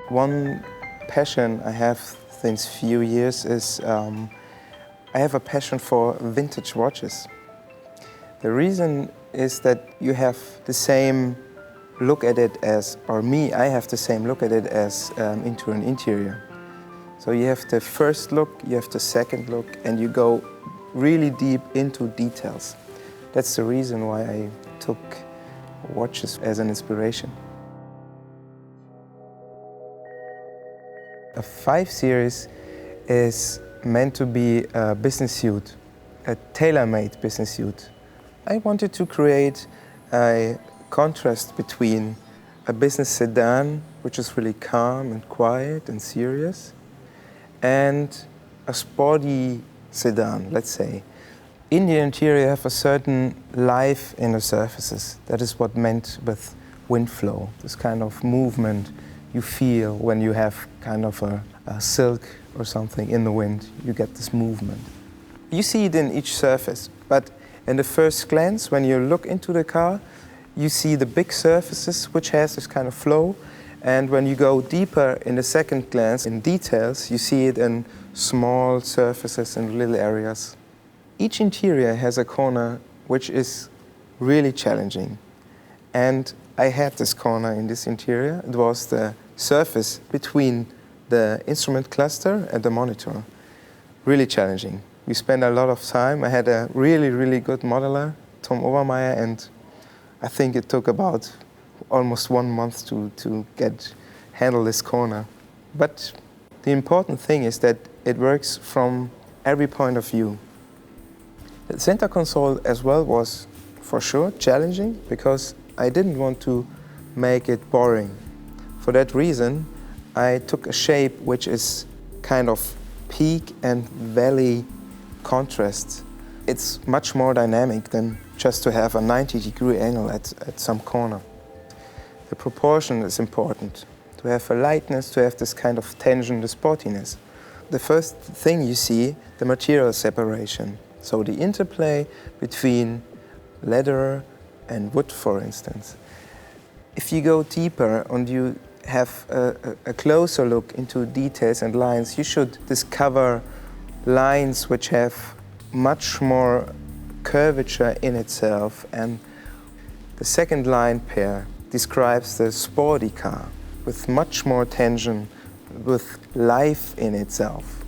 One passion I have since few years is I have a passion for vintage watches. The reason is that you have the same look at it as, or me, I have the same look at it as into an interior. So you have the first look, you have the second look, and you go really deep into details. That's the reason why I took watches as an inspiration. A 5 Series is meant to be a business suit, a tailor-made business suit. I wanted to create a contrast between a business sedan, which is really calm and quiet and serious, and a sporty sedan, let's say. In the interior, you have a certain life in the surfaces. That is what meant with wind flow, this kind of movement you feel when you have kind of a silk or something in the wind. You get this movement. You see it in each surface, but in the first glance, when you look into the car, you see the big surfaces, which has this kind of flow. And when you go deeper in the second glance, in details, you see it in small surfaces and little areas. Each interior has a corner which is really challenging. And I had this corner in this interior. It was the surface between the instrument cluster and the monitor. Really challenging. We spent a lot of time. I had a really, really good modeler, Tom Obermeier, and I think it took about almost 1 month to handle this corner. But the important thing is that it works from every point of view. The center console as well was for sure challenging because I didn't want to make it boring. For that reason, I took a shape which is kind of peak and valley contrast. It's much more dynamic than just to have a 90-degree angle at some corner. The proportion is important. To have a lightness, to have this kind of tension, the sportiness. The first thing you see, the material separation. So the interplay between leather and wood, for instance. If you go deeper and you have a closer look into details and lines, you should discover lines which have much more curvature in itself. And the second line pair describes the sporty car with much more tension, with life in itself.